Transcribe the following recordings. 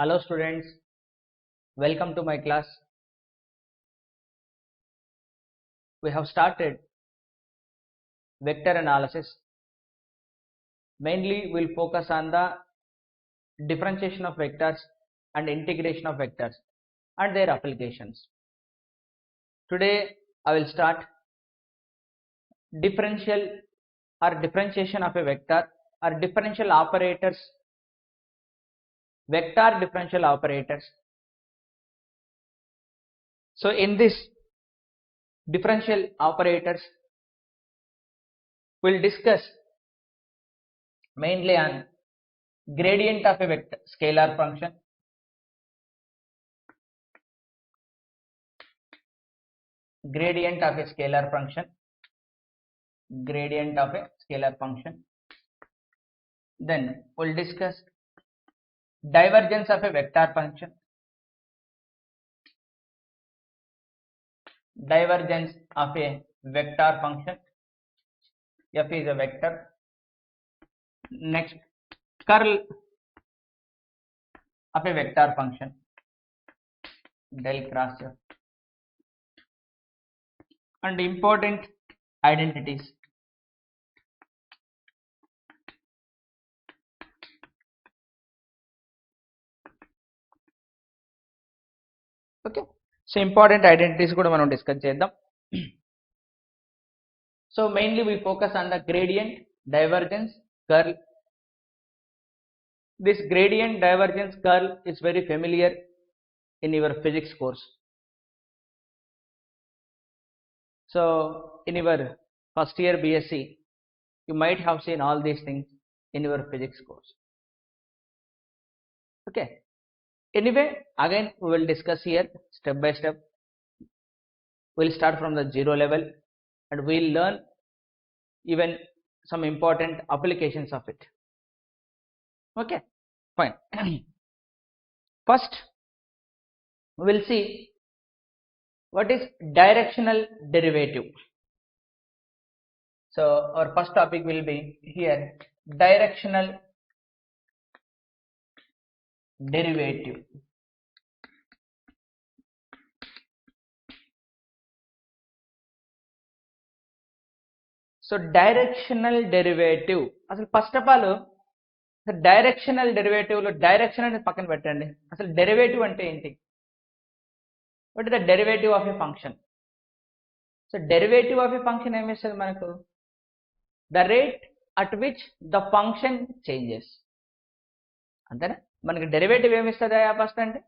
Hello students, welcome to my class. We have started vector analysis. Mainly we'll focus on the differentiation of vectors and integration of vectors and their applications. Today I will start differential or differentiation of a vector or differential operators, vector differential operators. So in this differential operators we'll discuss mainly on gradient of a vector scalar function, gradient of a scalar function, gradient of a scalar function. Then we'll discuss divergence of a vector function, divergence of a vector function. F is a vector. Next, curl of a vector function, del cross F, and important identities. Okay, so important identities kuda manam discuss cheddam. So mainly we focus on the gradient, divergence, curl. This gradient, divergence, curl is very familiar in your physics course. So in your first year BSc, you might have seen all these things in your physics course. Okay. Anyway, again we will discuss here step by step. We'll start from the zero level and we'll learn even some important applications of it. Okay, fine. First, we will see what is directional derivative. So our first topic will be here directional derivative. So directional derivative, అసలు first of all directional derivative లో direction అనేది పక్కన పెట్టండి. అసలు derivative అంటే ఏంటి? What is the derivative of A function? So derivative of A function ఏమి ఇస్తుంది మనకు? The rate at which the function changes. అంతేనా? మనకి డెరివేటివ్ ఏమి ఇస్తుంది ఫస్ట్ అంటే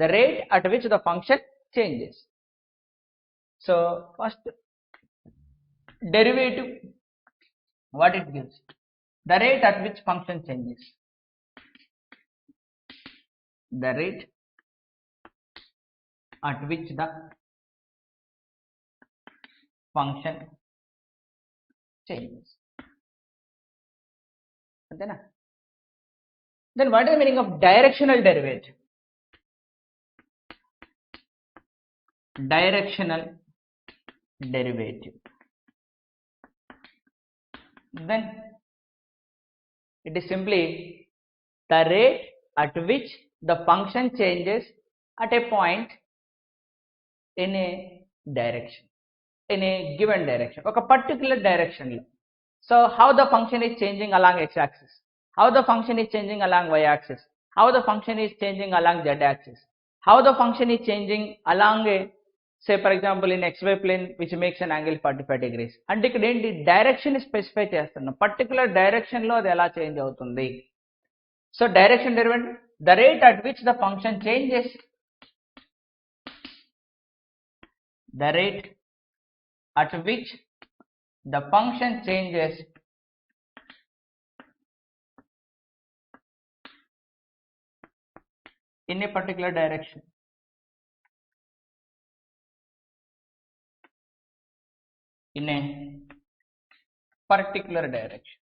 the rate at which the function changes. So first derivative, what it gives? The rate at which function changes. The rate at which the function changes. Okay, then what is the meaning of directional derivative? Directional derivative. Then it is simply the rate at which the function changes at a point in a direction, in a given direction, a particular direction. So how the function is changing along x-axis, how the function is changing along y-axis, how the function is changing along z-axis, how the function is changing along a, say for example in xy plane which makes an angle 45 degrees. అంటే ఇక్కడ ఏంటి direction specify చేస్తున్నాం, particular direction లో అది ఎలా change అవుతుంది. So direction derivative the rate at which the function changes, the rate at which the function changes in a particular direction. In a particular direction.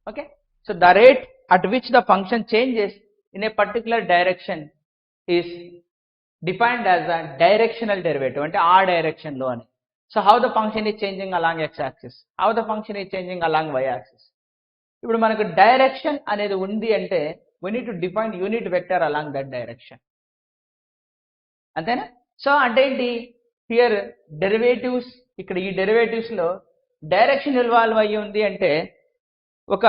Okay, so the rate at which the function changes in a particular direction is defined as a directional derivative, అంటే ఆ direction లో అని. So how the function is changing along x-axis, how the function is changing along y-axis. ఇప్పుడు మనకు direction అనేది ఉంది అంటే we need to define unit vector along that direction. అంతేనా? సో అంటే ఏంటి, హియర్ డెరివేటివ్స్, ఇక్కడ ఈ డెరివేటివ్స్ లో డైరెక్షన్ ఇన్వాల్వ్ అయ్యి ఉంది అంటే, ఒక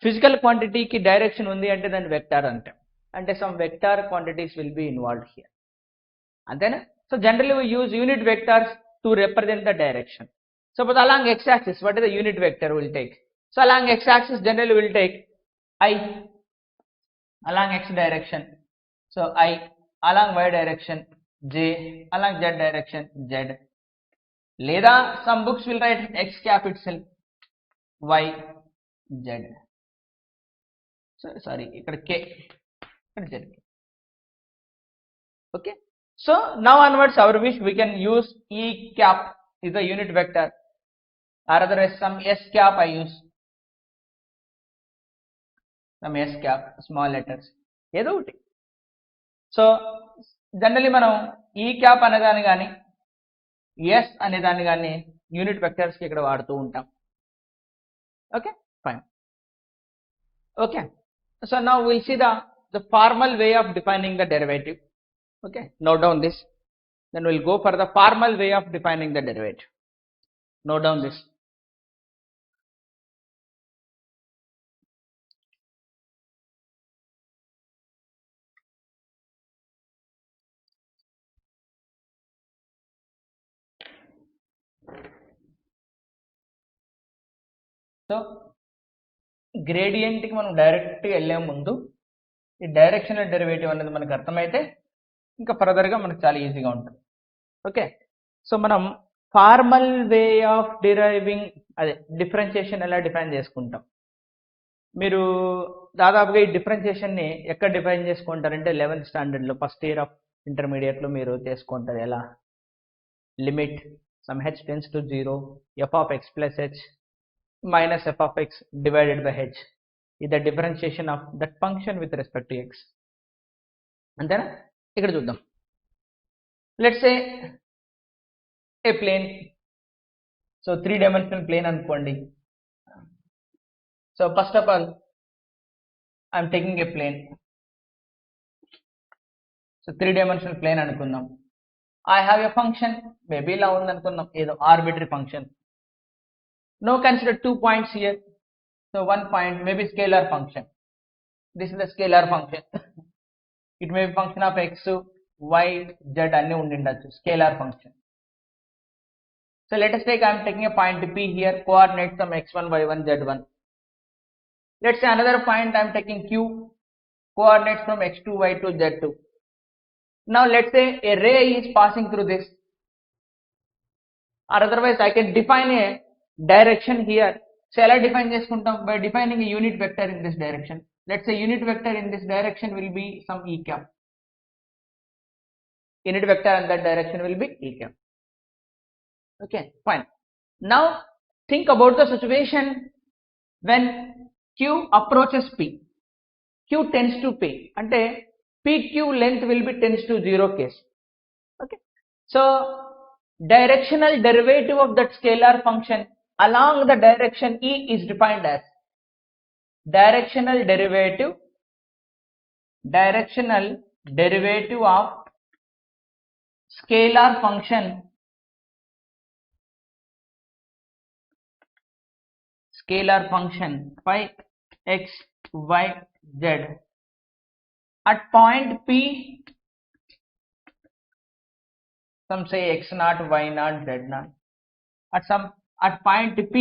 ఫిజికల్ క్వాంటిటీకి డైరెక్షన్ ఉంది అంటే దాన్ని వెక్టార్ అంటాం. అంటే some vector quantities will be involved here. అంతేనా? So generally we use unit vectors to represent the direction. Suppose along x-axis, what is the unit vector will take? So along x-axis generally will take I along x direction, so I along y direction j, along z direction z. Leda some books will write x cap itself y z. So sorry, ikkada k, ikkada z. Okay. So now onwards our wish we can use E cap is the unit vector, or otherwise some S cap I use, some S cap, small letters ఏదో ఒకటి. So generally మనం ఈ cap అనేదాన్ని కానీ yes అనేదాన్ని కానీ unit వెక్టర్స్కి ఇక్కడ వాడుతూ ఉంటాం. Okay fine. Okay, so now will see the formal way of defining the derivative. Okay, note down this, then we'll go for the formal way of defining the derivative. Note down this. So gradient కి మనం direct గా వెళ్ళే ముందు ఈ directional derivative అనేది మనకు అర్థమైతే ఇంకా ఫర్దర్గా మనకు చాలా ఈజీగా ఉంటుంది. ఓకే, సో మనం ఫార్మల్ వే ఆఫ్ డిరైవింగ్, అదే డిఫరెన్షియేషన్ ఎలా డిఫైన్ చేసుకుంటాం. మీరు దాదాపుగా ఈ డిఫరెన్షియేషన్ని ఎక్కడ డిఫైన్ చేసుకుంటారంటే 11th స్టాండర్డ్లో ఫస్ట్ ఇయర్ ఆఫ్ ఇంటర్మీడియట్లో మీరు చేసుకుంటారు. ఎలా? Limit some h tends to 0 f of x plus h minus f of x divided by h is the differentiation of that function with respect to x. అంతేనా? ఇక్కడ చూద్దాం. Let's say a plane, so 3-dimensional plane అనుకోండి. So first of all I'm taking a plane. So 3-dimensional plane అనుకుందాం. I have a function, maybe ఇలా ఉంది అనుకుందాం, ఏదో arbitrary function. No consider 2 points here. So 1 point maybe scalar function. This is the scalar function. It may be function of x, y, z అన్ని ఉండిండొచ్చు, scalar function. So let us take, I am taking a point P here, coordinates some x1, y1, z1. Let's say another point I am taking Q, coordinates from x2, y2, z2. Now let's say a ray is passing through this, or otherwise I can define a direction here. So ఎలా define చేసుకుంటాం? by defining a unit vector in this direction. Let's say unit vector in this direction will be some E cap. Unit vector in that direction will be E cap. Okay, fine. Now think about the situation when Q approaches P. Q tends to P. Ante PQ length will be tends to 0 case. Okay. So directional derivative of that scalar function along the direction E is defined as directional derivative of scalar function phi x y z at point P, some say x0, y0, z0, at point P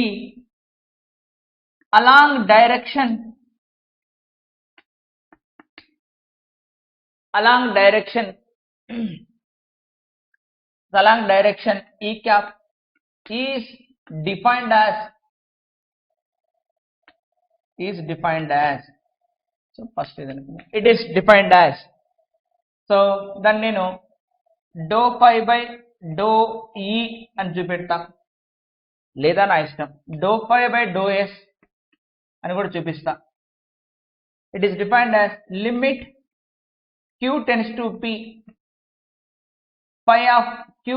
along direction E cap is defined as so first it is defined as, so then నేను dou phi by dou E అని చూపెడతా, లేదా నా ఇష్టం dou phi by dou s అని కూడా చూపిస్తా. It is defined as limit Q tends to P, phi of Q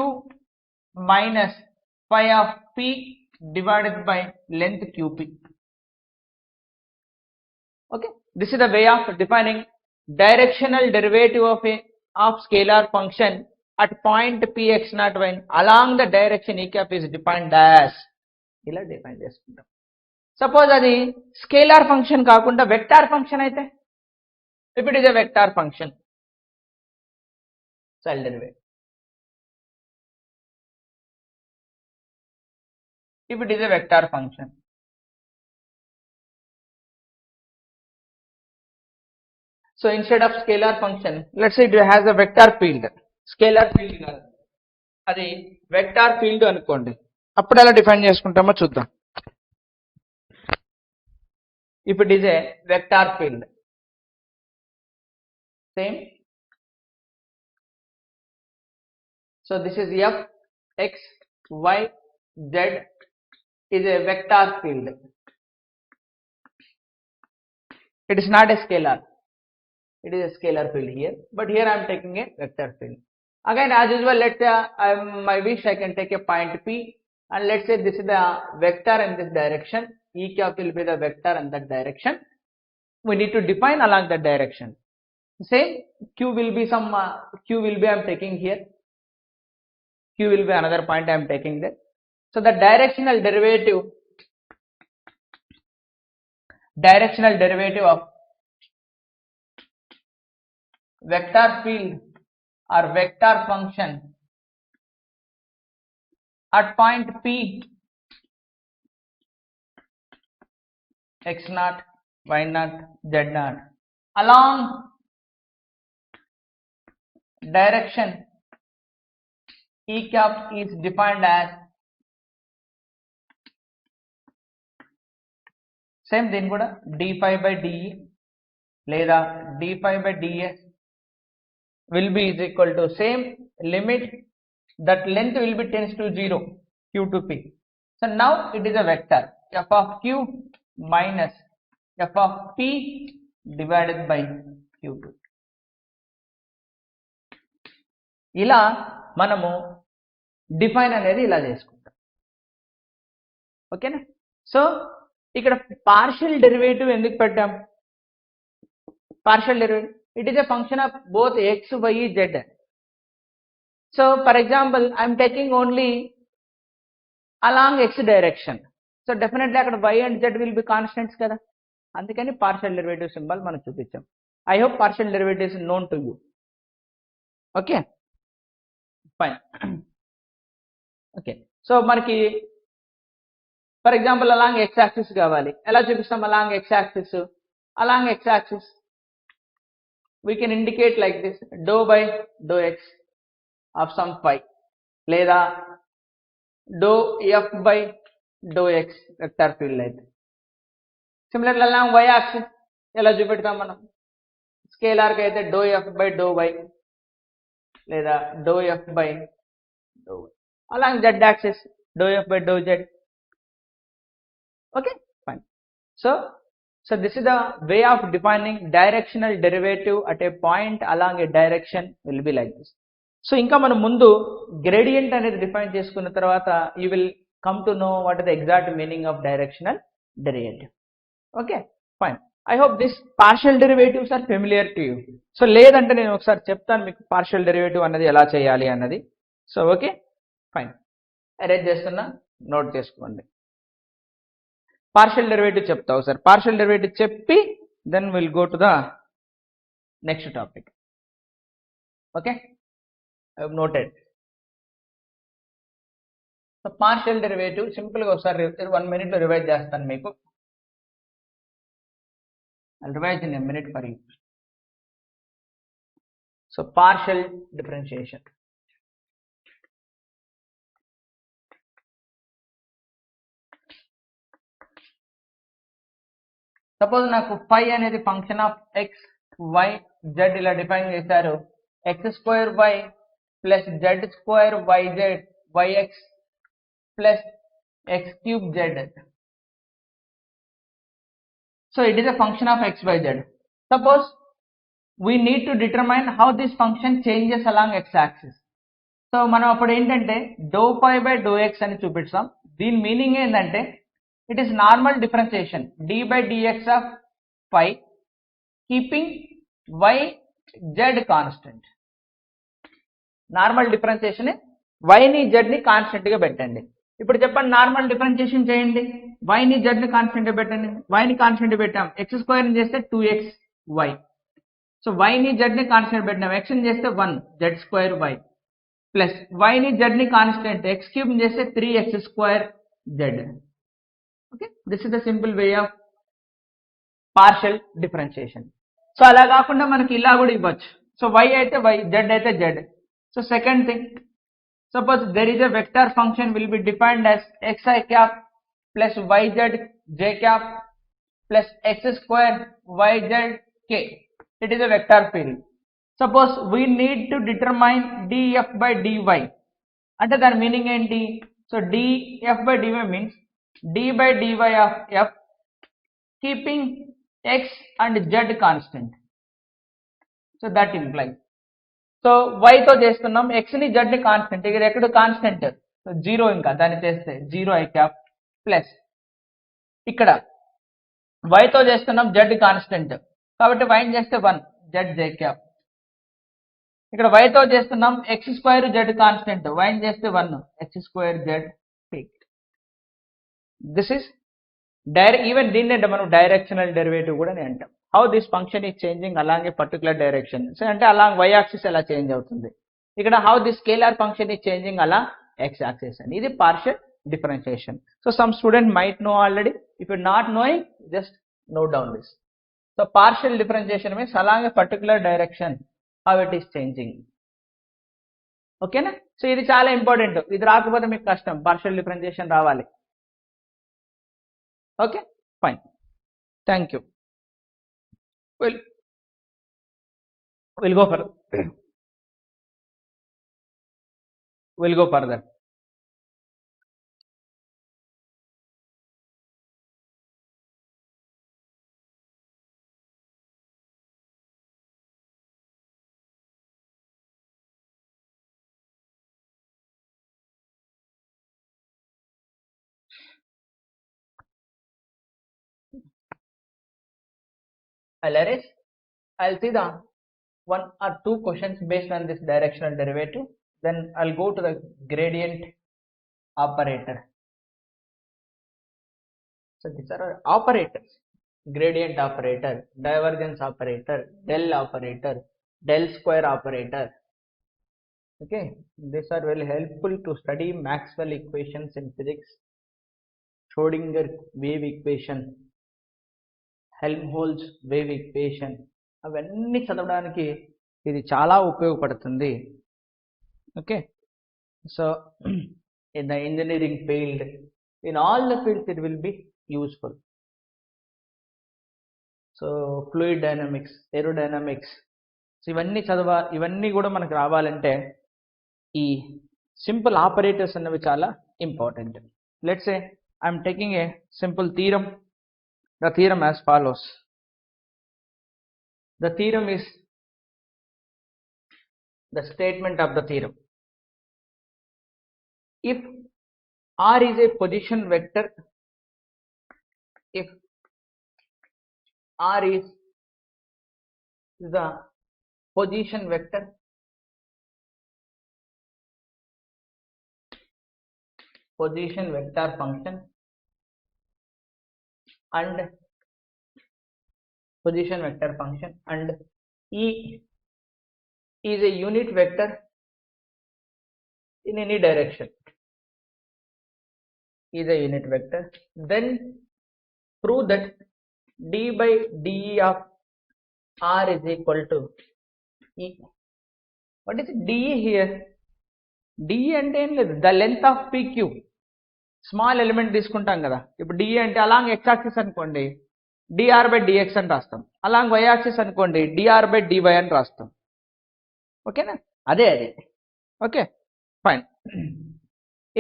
minus phi of P divided by length QP. Okay, this is the way of defining directional derivative of scalar function at point p x naught when along the direction e cap is defined as ఇలా define చేసుకుంటాం. Suppose అది scalar function కాకుండా vector function అయితే, if it is a vector function, cell derivative. If it is a vector function, so instead of scalar function, let's say it has a vector field. Scalar field కాదు, అది vector field అనుకోండి. అప్పుడు ఎలా define చేసుకుంటామో చూద్దాం. If it is a vector field, same. So this is f x y z is a vector field. It is not a scalar. It is a scalar field here, but here I am taking a vector field. Again, as usual, let's say I wish I can take a point P, and let's say this is the vector in this direction. E cap will be the vector in that direction. We need to define along that direction. Same, Q will be some Q will be I am taking here. Q will be another point I am taking there. So the directional derivative of vector field or vector function at point P x naught, y naught, z naught along direction E cap is defined as same thing kuda d phi by de లేదా d phi by ds will be is equal to same limit that length will be tends to 0 q to p. So now it is a vector f of q minus f of p divided by q to. ఇలా మనము define అనేది ఇలా చేసుకుంటాం. ఓకేనా? So ఇక్కడ partial derivative ఎందుకు పెట్టాం? Partial derivative, it is a function of both x, y, z. So for example I'm taking only along x direction. So definitely అక్కడ y and z will be constants కదా, అందుకని partial derivative symbol మనం చూపించాం. I hope partial derivative is known to you. Okay, fine. Okay, so మనకి for example along x axis కావాలి. ఎలా చూపిస్తాం along x axis? Along x axis we can indicate like this, dou by dou x of some phi లేదా dou f by dou x vector field అయితే. Similarly along y axis ఎలా చూపెడతాం మనం? Scalar కి అయితే dou f by dou y లేదా dou f by dou y. Along z axis dou f by dou z. Okay, fine. So this is the way of defining directional derivative at a point along a direction will be like this. So ఇంకా మనం ముందు gradient అనేది define చేసుకున్న తర్వాత you will come to know what is the exact meaning of directional derivative. Okay, fine. I hope this partial derivatives are familiar to you. So లేదంటే నేను ఒకసారి చెప్తాను మీకు partial derivative అన్నది ఎలా చేయాలి అన్నది. So okay, fine. అరేంజ్ చేస్తున్నా, నోట్ చేసుకోండి. పార్షియల్ డెరివేటివ్ చెప్తా ఒకసారి. పార్షియల్ డెరివేటివ్ చెప్పి then will go to the next topic. Okay, I have noted. So partial derivative simple గా ఒకసారి 1 minute లో రివైజ్ చేస్తాను మీకు. I'll revise in a minute for you. So partial differentiation. Suppose నాకు phi అనేది function of x, y, z ఇలా define చేశారు. x² y plus z² yz yx plus x³ z. So it is a function of x, y, z. Suppose we need to determine how this function changes along x axis. So మనం అప్పుడు ఏంటంటే dou phi by dou x అని చూపిస్తాం. దీని meaning ఏంటంటే it is normal differentiation d by dx of phi keeping y z constant. Normal differentiation y ని z ని constant గా పెట్టండి. ఇప్పుడు చెప్పండి నార్మల్ డిఫరెన్షియేషన్ చేయండి, y ని z ని కాన్స్టెంట్ గా పెట్టండి. y ని కాన్స్టెంట్ పెట్టాం, x² ని చేస్తే 2xy. సో y ని z ని కాన్స్టెంట్ పెట్టినాం, x ని చేస్తే 1 z²y ప్లస్ y ని z ని కాన్స్టెంట్ x³ ని చేస్తే 3x²z. Okay, this is the simple way of partial differentiation. So అలా కాకుండా మనకి ఇలా కూడా ఇవ్వచ్చు. సో y అయితే y, z అయితే z. So second thing, suppose there is a vector function will be defined as xi cap plus yz j cap plus x² yz k. It is a vector field. Suppose we need to determine df by dy. అంటే దాని meaning ఏంటి? So df by dy means d by dy of f keeping x and z constant. So that implies, so y తో చేస్తున్నాం, x ని z ని constant, ఇక్కడ ఎక్కడ constant so 0, ఇంకా దాన్ని చేస్తే 0 i cap ప్లస్ ఇక్కడ y తో చేస్తున్నాం, z కాన్స్టెంట్ కాబట్టి y ని చేస్తే 1 z j cap. ఇక్కడ y తో చేస్తున్నాం, x² z కాన్స్టెంట్, y ని చేస్తే 1 x² z peak. This is even దీన్ని మనం డైరెక్షనల్ డెరివేటివ్ కూడా అంటాం. How this function is changing along A particular direction. So అంటే అలాంగ్ y యాక్సిస్ ఎలా చేంజ్ అవుతుంది. ఇక్కడ how this scalar function is changing అలా x యాక్సిస్ అని. ఇది partial differentiation. So some student might know already, if you not knowing just note down this. So partial differentiation means along A particular direction how it is changing. ఓకేనా? So ఇది చాలా important, ఇది రాకపోతే మీకు కష్టం, partial differentiation రావాలి. Okay, fine. Thank you. We'll go further. We'll go further. I'll see the 1 or 2 questions based on this directional derivative. Then I'll go to the gradient operator. So these are operators: gradient operator, divergence operator, del operator, del square operator. Okay, these are very helpful to study Maxwell equations in physics, Schrodinger wave equation, Helmholtz wave equation, అవన్నీ చదవడానికి ఇది చాలా ఉపయోగపడుతుంది. Okay, so in the engineering field, in all the fields it will be useful. So fluid dynamics, aerodynamics, so ఇవన్నీ కూడా మనకు రావాలంటే ఈ సింపుల్ ఆపరేటర్స్ అన్నవి చాలా important. Let's say I'm taking A simple theorem. The theorem as follows. The theorem is the statement of the theorem. If R is a position vector, if R is the position vector, function, and position vector function, and E is a unit vector in any direction, is a unit vector, then prove that d by de of R is equal to E. What is de here? de అంటే ఏం లేదు, the length of PQ. Small element తీసుకుంటాం కదా, ఇప్పుడు d అంటే along x axis అనుకోండి d r by d x అని రాస్తాం, అలాంగ్ వై యాక్సిస్ అనుకోండి డిఆర్ బై డివై అని రాస్తాం. ఓకేనా? అదే అది. Okay, fine.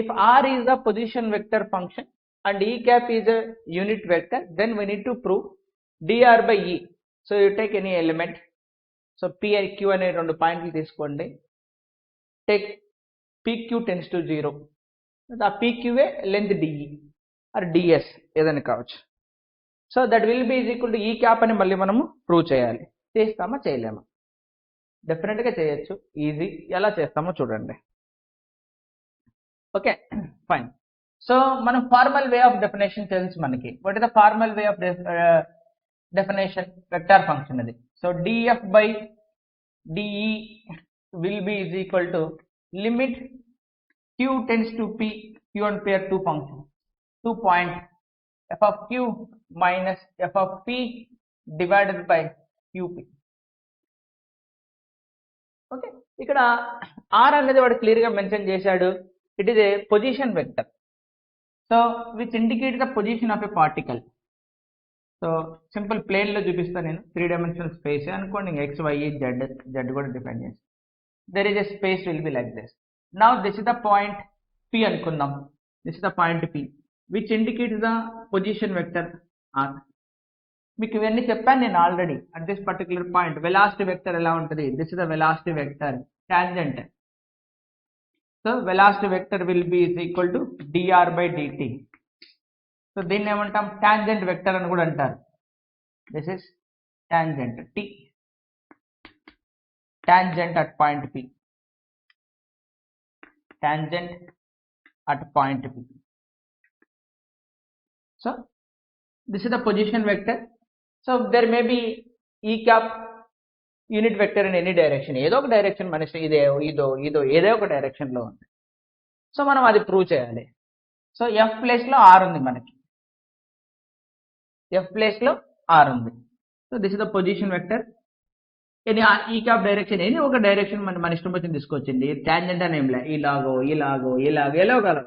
If r is the position vector function and e cap is a unit vector, then we need to prove d r by e. So you take any element, so p i q అనే 2 పాయింట్లు తీసుకోండి, take PQ tense to 0, ఆ PQA length DE or DS ఏదైనా కావచ్చు. So that will be is equal to ఈ cap అని మళ్ళీ మనము ప్రూవ్ చేయాలి. చేస్తామా చేయలేమా? డెఫినెట్గా చేయొచ్చు, ఈజీ. ఎలా చేస్తామో చూడండి. Okay fine. సో మనం ఫార్మల్ వే ఆఫ్ డెఫినేషన్ తెలుసు మనకి. What is the formal way of definition? Vector function అది. So df by de will be is equal to limit q tends to p. Q and p are two functions, 2 points, f of q minus f of p divided by qp. Okay, ఇక్కడ r అనేది వాడు clear గా mention చేశాడు. It is a position vector. So which indicate the position of a particle. So simple plane లో చూపిస్తాను నేను. 3 dimensional space అనుకోండి, x y z కూడా డిఫైన్ చేస్తాను. There is a space will be like this. Now this is the point p అనుకుందాం. This is the point p which indicates the position vector r. మీకు ఇవన్నీ చెప్పాను నేను ఆల్రెడీ. At this particular point velocity vector ఎలా ఉంటుంది? This is the velocity vector tangent. So velocity vector will be is equal to dr by dt. So దీన్ని ఏమంటాం? Tangent vector అని కూడా అంటారు. This is tangent t, tangent at point p, tangent at point p. So this is the position vector. So there may be e cap unit vector in any direction. ఏదో ఒక direction మనిషి ఇదో ఏదో ఒక direction లో ఉంది. So మనం అది ప్రూవ్ చేయాలి. సో f ప్లేస్ లో r ఉంది మనకి. f ప్లేస్ లో r ఉంది. So this is the position vector. Any ఈ క్యాప్ డైరెక్షన్, ఎనీ ఒక డైరెక్షన్ మన ఇష్టం వచ్చింది తీసుకొచ్చింది. టాంజెంట్ అని ఏం లే, ఇలాగో ఎలాగో.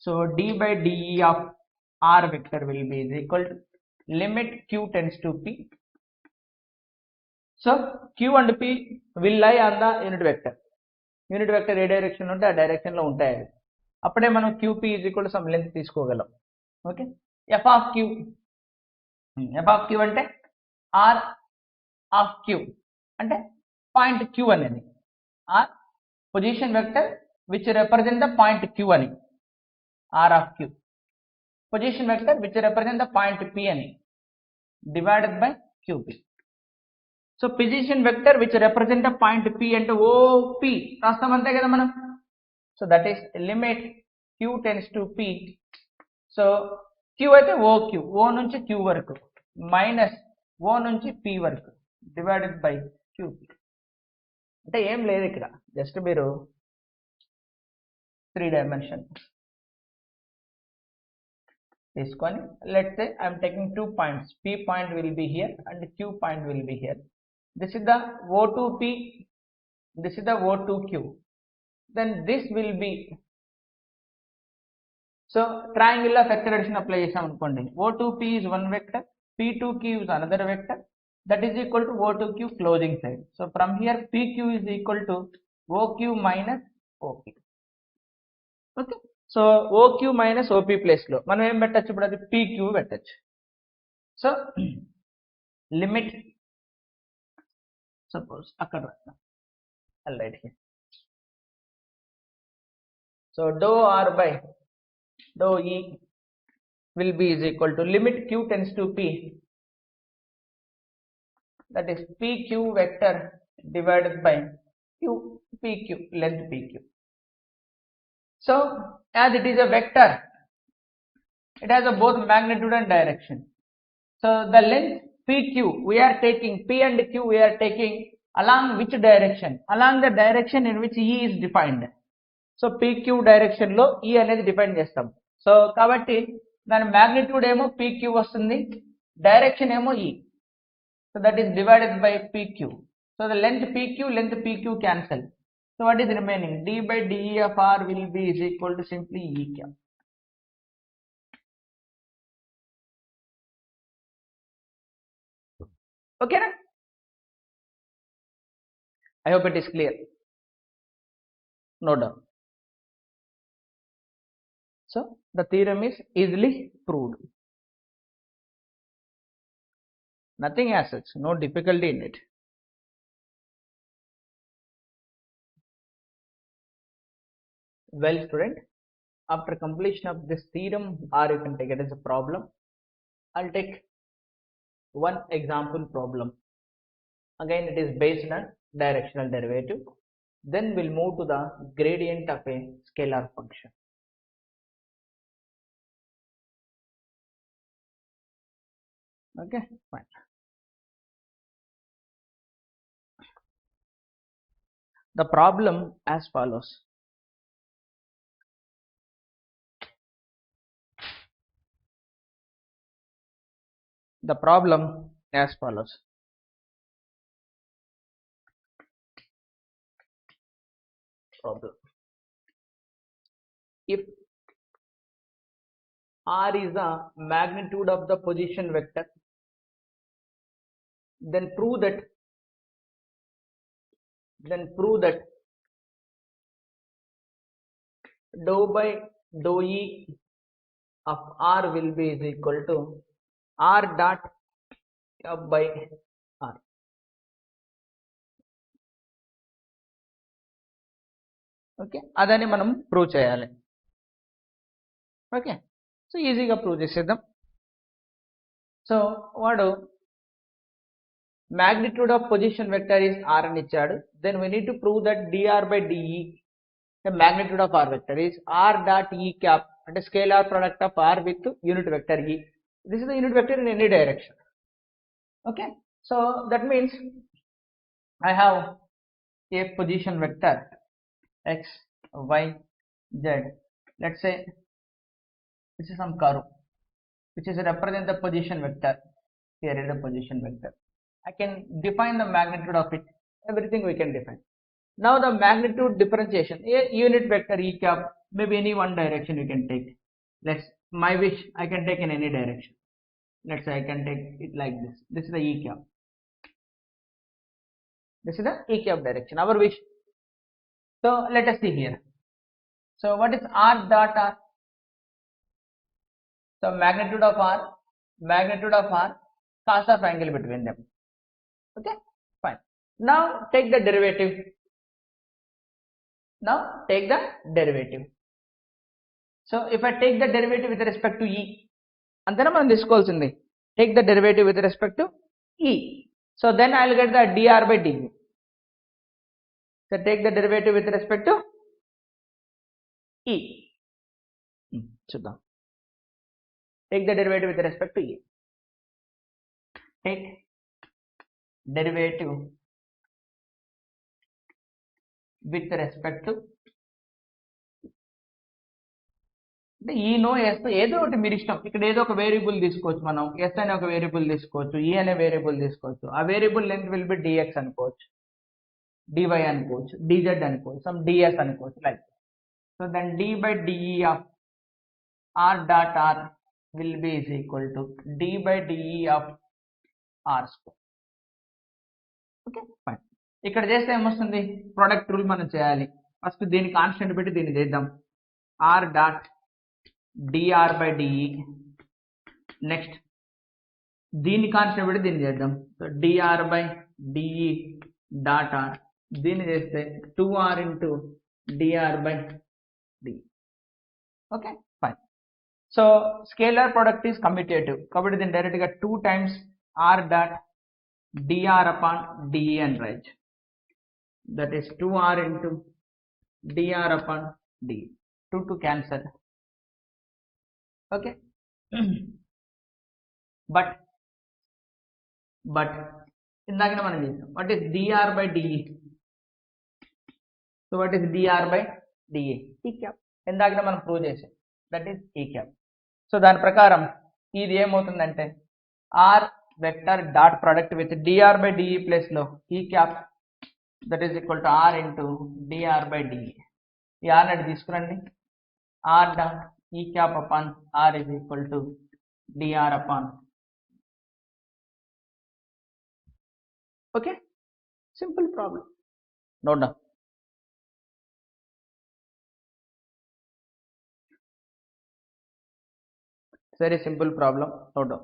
So d by de of r vector will be is equal to limit q tends to p. So q and p will lie on the unit vector. Unit vector A direction ఉంటే ఆ direction లో ఉంటాయి. అప్పుడే మనం qp is equal to some length తీసుకోగలం. Okay, f of q అంటే r of q అంటే point q అనేది r position vector which represent the point q అని, r of q position vector which represent the point p అని, divided by qp. So position vector which represent the point p అంటే OP రాస్తాం అంతే కదా మనం. So that is limit q tends to p. So q అయితే OQ, O నుంచి q వరకు, minus O నుంచి p వరకు, డివైడెడ్ బై qp. అంటే ఏం లేదు ఇక్కడ, జస్ట్ మీరు 3 dimension తీసుకొని, let's say I'm taking 2 points. p point will be here and q point will be here. This is the O2p, this is the O2q. Then this will be, so triangular vector addition apply చేసాం అనుకోండి. O2p is one vector, P2q is another vector, that is equal to O2q closing side. So from here PQ is equal to OQ minus OP. Okay, so OQ minus OP place లో మనం ఏం పెట్టచ్చు? ఇప్పుడు అది PQ పెట్టచ్చు. So limit suppose అక్కడ రాస్తాం, right here. So do r by do e will be is equal to limit q tends to p, that is PQ vector divided by PQ, length PQ. So as it is a vector, it has a both magnitude and direction. So the length PQ we are taking, P and Q we are taking along which direction? Along the direction in which E is defined. So PQ direction లో E అనేది define చేస్తాం. So కాబట్టి దాని magnitude ఏమో PQ వస్తుంది, direction ఏమో E. So that is divided by PQ. So the length PQ cancel. So what is remaining? D by DE of R will be is equal to simply E cap. Okay na? I hope it is clear. No doubt. So the theorem is easily proved. Nothing as such, no difficulty in it. Well student, after completion of this theorem, or you can take it as a problem, I'll take one example problem. Again, it is based on directional derivative. Then we'll move to the gradient of a scalar function. Okay, fine. The problem as follows. The problem as follows. Problem. If R is the magnitude of the position vector, then prove that dou by dou E of R will be is equal to R dot F by R. Okay, అదని మనం prove చేయాలి. Okay, so ఈజీగా prove చేసేద్దాం. So వాడు magnitude of position vector is R అని ఇచ్చాడు. Then we need to prove that dr by de, the magnitude of R vector is R dot E cap, అంటే scalar product of R with unit vector E. This is the unit vector in any direction. Okay, so that means I have a position vector x, y, z. Let's say this is some curve which is represent the position vector. Here is the position vector. I can define the magnitude of it. Everything we can define. Now the magnitude differentiation, a unit vector E cap, maybe any one direction you can take. Let's my wish I can take in any direction. Let's say I can take it like this. This is the E cap. This is the E cap direction. Our wish. So let us see here. So what is R dot R? So magnitude of R, cos of angle between them. Okay, fine. Now take the derivative. So if I take the derivative with respect to E, antena మనం తీసుకోవాల్సింది, take the derivative with respect to E. So then I will get the dr by dv. So take the derivative with respect to E. చూద్దాం. Take the derivative with respect to E. Take derivative with respect to అంటే ఈ no yes ఏదో ఒకటి మీరు ఇష్టం. ఇక్కడ ఏదో ఒక వేరియబుల్ తీసుకోవచ్చు, మనం ఎస్ అనే ఒక వేరియబుల్ తీసుకోవచ్చు, ఈ అనే వేరియబుల్ తీసుకోవచ్చు. ఆ variable length will be d x అనుకోవచ్చు, డివై అనుకోవచ్చు, డిజెడ్ అనుకోవచ్చు, సమ్ డిఎస్ అనుకోవచ్చు, like. So then d by d e of r dot r will be is equal to d by de of r square. Okay, fine. ఇక్కడ చేస్తే ఏమొస్తుంది, product rule మనం చేయాలి. First దీన్ని కాన్స్టెంట్ పెట్టి దీన్ని చేద్దాం. r dot dr by de, next దీన్ని కాన్స్టెంట్ పెట్టి దీన్ని చేద్దాం. So dr by de dot r, దీన్ని చేస్తే 2r into dr by de. Okay, fine. So scalar product is commutative, కాబట్టి దీన్ని డైరెక్ట్ గా 2 times r dot dr upon de and write. That is 2r into dr upon de. 2 to cancel. Okay. but ఇందాకనే మనం చేసాం. What is dr by de? So what is dr by de? E cap. ఇందాకనే మనం prove చేసాం. That is E cap. So దాని ప్రకారం ఇది ఏమవుతుందంటే r vector dot product with dr by de plus లో E cap, that is equal to r into dr by de. ఈ r అనేది తీసుకురండి. r dot E cap upon r is equal to dr upon. Okay, simple problem. Note down. Very simple problem, no doubt.